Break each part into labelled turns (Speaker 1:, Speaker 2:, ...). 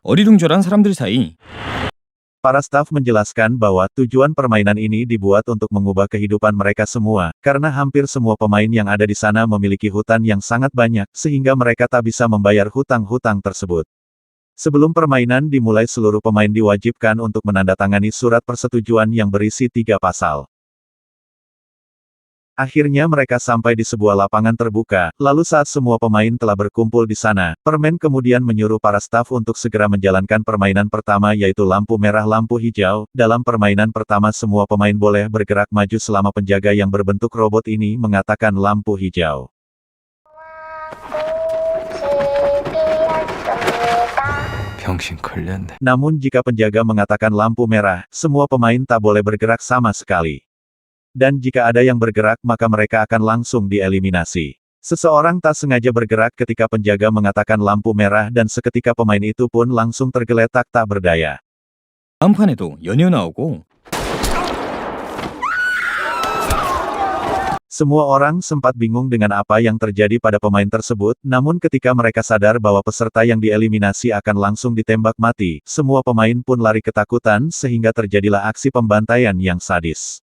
Speaker 1: 어리둥절한 사람들 사이
Speaker 2: Para staf menjelaskan bahwa tujuan permainan ini dibuat untuk mengubah kehidupan mereka semua, karena hampir semua pemain yang ada di sana memiliki hutang yang sangat banyak, sehingga mereka tak bisa membayar hutang-hutang tersebut. Sebelum permainan dimulai, seluruh pemain diwajibkan untuk menandatangani surat persetujuan yang berisi 3 pasal. Akhirnya mereka sampai di sebuah lapangan terbuka, lalu saat semua pemain telah berkumpul di sana, permen kemudian menyuruh para staf untuk segera menjalankan permainan pertama, yaitu lampu merah lampu hijau. Dalam permainan pertama semua pemain boleh bergerak maju selama penjaga yang berbentuk robot ini mengatakan lampu hijau. Namun jika penjaga mengatakan lampu merah, semua pemain tak boleh bergerak sama sekali. Dan jika ada yang bergerak maka mereka akan langsung dieliminasi. Seseorang tak sengaja bergerak ketika penjaga mengatakan lampu merah dan seketika pemain itu pun langsung tergeletak tak berdaya.
Speaker 1: 다음 판에도 연이어 나오고
Speaker 2: Semua orang sempat bingung dengan apa yang terjadi pada pemain tersebut, namun ketika mereka sadar bahwa peserta yang dieliminasi akan langsung ditembak mati, semua pemain pun lari ketakutan sehingga terjadilah aksi pembantaian yang sadis.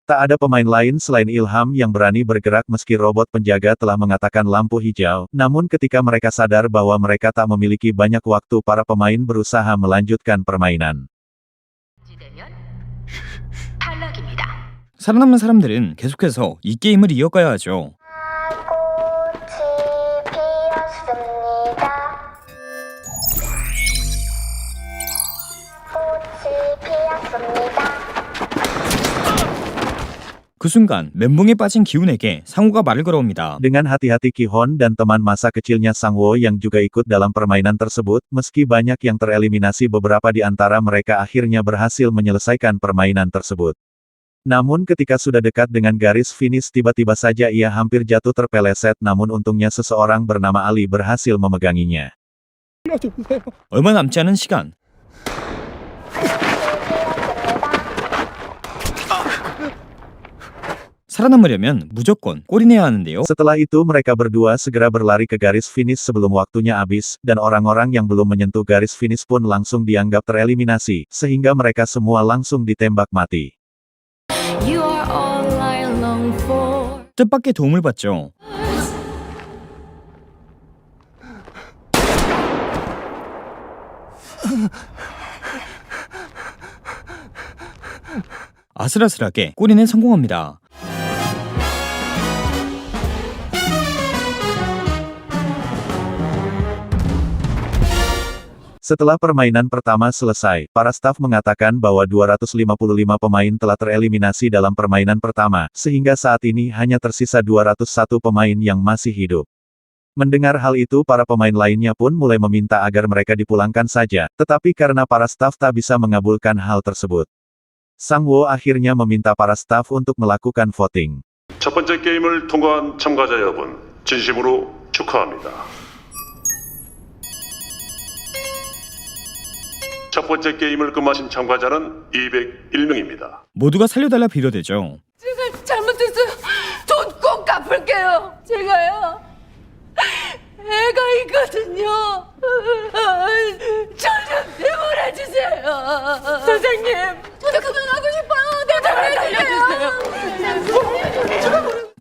Speaker 2: Tak ada pemain lain selain Ilham yang berani bergerak meski robot penjaga telah mengatakan lampu hijau, namun ketika mereka sadar bahwa mereka tak memiliki banyak waktu, para pemain berusaha melanjutkan permainan.
Speaker 1: 살아남은 사람들은 계속해서 이 게임을 이어가야 하죠. 그 순간 멘붕에 빠진 기훈에게 상우가 말을 걸어옵니다.
Speaker 2: Dengan hati-hati Ki-hon dan teman masa kecilnya Sang-woo yang juga ikut dalam permainan tersebut, meski banyak yang tereliminasi, beberapa di antara mereka akhirnya berhasil menyelesaikan permainan tersebut. Namun ketika sudah dekat dengan garis finish tiba-tiba saja ia hampir jatuh terpeleset, namun untungnya seseorang bernama Ali berhasil memeganginya.
Speaker 1: 얼마 남지 않은 시간 살아남으려면 무조건 골인해야 하는데요.
Speaker 2: Setelah itu mereka berdua segera berlari ke garis finish sebelum waktunya habis, dan orang-orang yang belum menyentuh garis finish pun langsung dianggap tereliminasi, sehingga mereka semua langsung ditembak mati.
Speaker 1: 뜻밖의 도움을 받죠. 아슬아슬하게 골인에 성공합니다.
Speaker 2: Setelah permainan pertama selesai, para staf mengatakan bahwa 255 pemain telah tereliminasi dalam permainan pertama, sehingga saat ini hanya tersisa 201 pemain yang masih hidup. Mendengar hal itu, para pemain lainnya pun mulai meminta agar mereka dipulangkan saja, tetapi karena para staf tak bisa mengabulkan hal tersebut, Sang-woo akhirnya meminta para staf untuk melakukan voting.
Speaker 3: 첫 번째 게임을 통과한 참가자 여러분, 진심으로 축하합니다. 첫 번째 게임을 금하신 참가자는 201명입니다.
Speaker 1: 모두가 살려달라 빌어대죠.
Speaker 4: 제가 잘못했어요. 돈 꼭 갚을게요. 제가요. 애가 있거든요. 저 좀 내보내주세요. 선생님, 저도 그만하고 싶어요.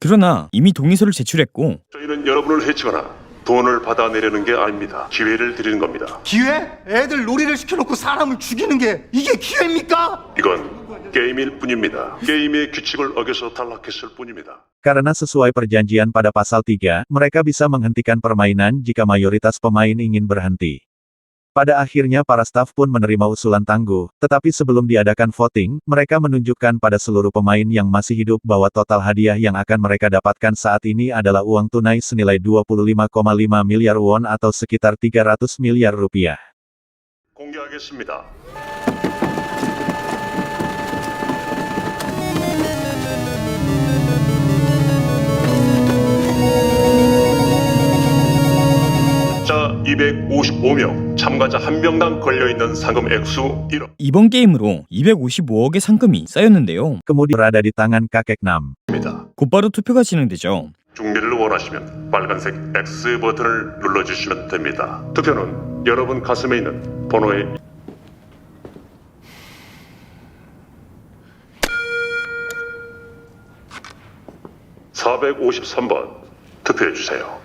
Speaker 1: 그러나 이미 동의서를 제출했고
Speaker 3: 저희는 여러분을 해치거나 돈을 받아내려는 게 아닙니다. 기회를 드리는 겁니다.
Speaker 5: 기회? 애들 놀이를 시켜놓고 사람을 죽이는 게 이게 기회입니까?
Speaker 3: 이건 게임일 뿐입니다. 게임의 규칙을 어겨서 탈락했을 뿐입니다.
Speaker 2: Karena sesuai perjanjian pada pasal 3, mereka bisa menghentikan permainan jika mayoritas pemain ingin berhenti. Pada akhirnya para staf pun menerima usulan tangguh, tetapi sebelum diadakan voting, mereka menunjukkan pada seluruh pemain yang masih hidup bahwa total hadiah yang akan mereka dapatkan saat ini adalah uang tunai senilai 25,5 miliar won atau sekitar 300 miliar rupiah.
Speaker 3: 공개하겠습니다. 자, 255명, 참가자 1명당 걸려있는 상금 액수 1억.
Speaker 1: 이번 게임으로 255억의 상금이 쌓였는데요.
Speaker 2: Kemudian berada di tangan kakek Nam.
Speaker 1: 곧바로 투표가 진행되죠.
Speaker 3: 중계를 원하시면 빨간색 X 버튼을 눌러주시면 됩니다. 투표는 여러분 가슴에 있는 번호에 453번 투표해주세요.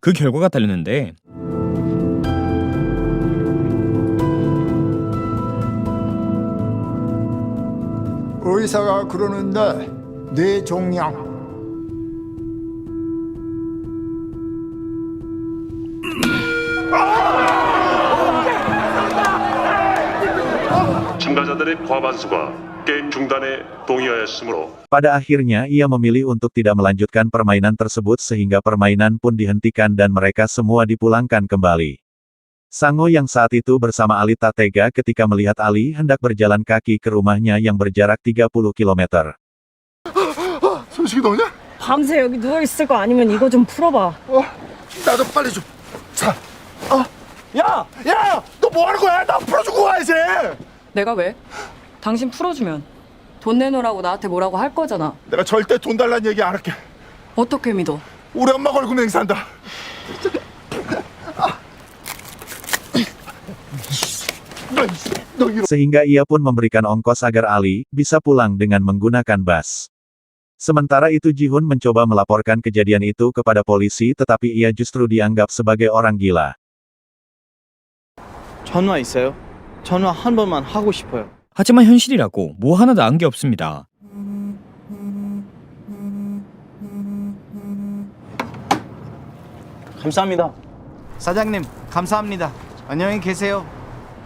Speaker 1: 그 결과가 달렸는데
Speaker 6: 의사가 그러는데 뇌종양.
Speaker 3: 참가자들의 과반수가 게임 중단에 동의하였으므로
Speaker 2: Pada akhirnya ia memilih untuk tidak melanjutkan permainan tersebut sehingga permainan pun dihentikan dan mereka semua dipulangkan kembali. Sango yang saat itu bersama Ali tak tega ketika melihat Ali hendak berjalan kaki ke rumahnya yang berjarak 30 km.
Speaker 6: 소식이 너냐?
Speaker 7: 밤새 여기 누워 있을 거 아니면 이거 좀 풀어봐.
Speaker 6: 나도 빨리 좀. 자, 야, 너 뭐 하는 거야? 나 풀어주고 가야지.
Speaker 7: 내가 왜? 당신 풀어주면 돈 내놓으라고 나한테 뭐라고 할 거잖아.
Speaker 6: 내가 절대 돈 달라는 얘기 안 할게.
Speaker 7: 어떻게 믿어?
Speaker 6: 우리 엄마 걸고 맹세한다. 너 이런.
Speaker 2: Sehingga ia pun memberikan ongkos agar Ali bisa pulang dengan menggunakan bus. Sementara itu Ji-hun mencoba melaporkan kejadian itu kepada polisi tetapi ia justru dianggap sebagai orang gila.
Speaker 8: 전화 있어요? 전화 한 번만 하고 싶어요.
Speaker 1: 하지만 현실이라고 뭐 하나 나은 게 없습니다.
Speaker 8: 감사합니다.
Speaker 5: 사장님, 감사합니다. 안녕히 계세요.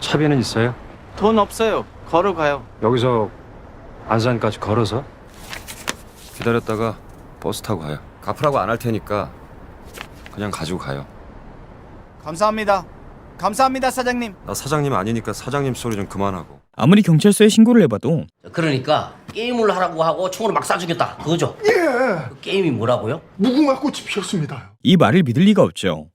Speaker 9: 차비는 있어요?
Speaker 8: 돈 없어요. 걸어가요.
Speaker 9: 여기서 안산까지 걸어서? 기다렸다가 버스 타고 가요. 갚으라고 안 할 테니까 그냥 가지고 가요.
Speaker 5: 감사합니다. 감사합니다, 사장님.
Speaker 9: 나 사장님 아니니까 사장님 소리 좀 그만하고.
Speaker 1: 아무리 경찰서에 신고를 해봐도
Speaker 10: 그러니까 게임을 하라고 하고 총으로 막 쏴주겠다 그거죠? 그 게임이 뭐라고요?
Speaker 6: 무궁화 꽃이 피었습니다.
Speaker 1: 이 말을 믿을 리가 없죠.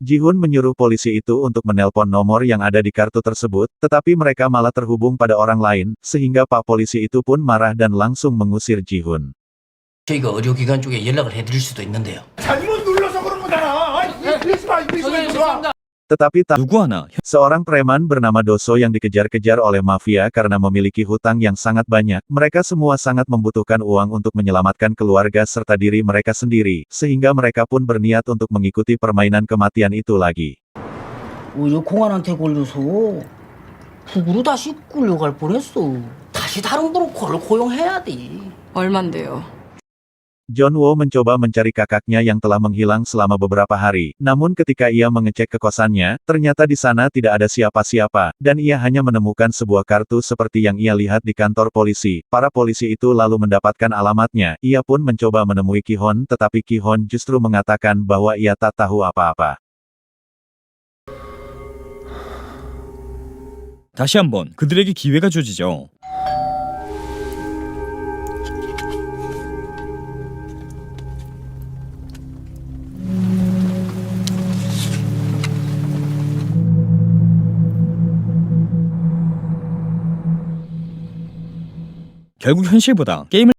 Speaker 2: Ji-hun menyuruh polisi itu untuk menelpon nomor yang ada di kartu tersebut, tetapi mereka malah terhubung pada orang lain, sehingga Pak Polisi itu pun marah dan langsung mengusir Ji-hun.
Speaker 10: 저희가 의료기관 쪽에 연락을 해드릴 수도 있는데요.
Speaker 6: 잘못 눌러서 그런 거잖아. 이리지 마.
Speaker 2: Tetapi
Speaker 1: 누구 하나
Speaker 2: seorang preman bernama Doso yang dikejar-kejar oleh mafia karena memiliki hutang yang sangat banyak, mereka semua sangat membutuhkan uang untuk menyelamatkan keluarga serta diri mereka sendiri, sehingga mereka pun berniat untuk mengikuti permainan kematian itu lagi.
Speaker 10: 오히려 공안한테 걸려서 북으로 다시 끌려갈 뻔했어. 다시 다른 브로커를 고용해야 돼.
Speaker 7: 얼만데요?
Speaker 2: John-woo mencoba mencari kakaknya yang telah menghilang selama beberapa hari, namun ketika ia mengecek ke kosannya, ternyata di sana tidak ada siapa-siapa, dan ia hanya menemukan sebuah kartu seperti yang ia lihat di kantor polisi. Para polisi itu lalu mendapatkan alamatnya, ia pun mencoba menemui Ki-hon tetapi Ki-hon justru mengatakan bahwa ia tak tahu apa-apa.
Speaker 1: 다시 한번 그들에게 기회가 주어지죠. 결국 현실보다 게임을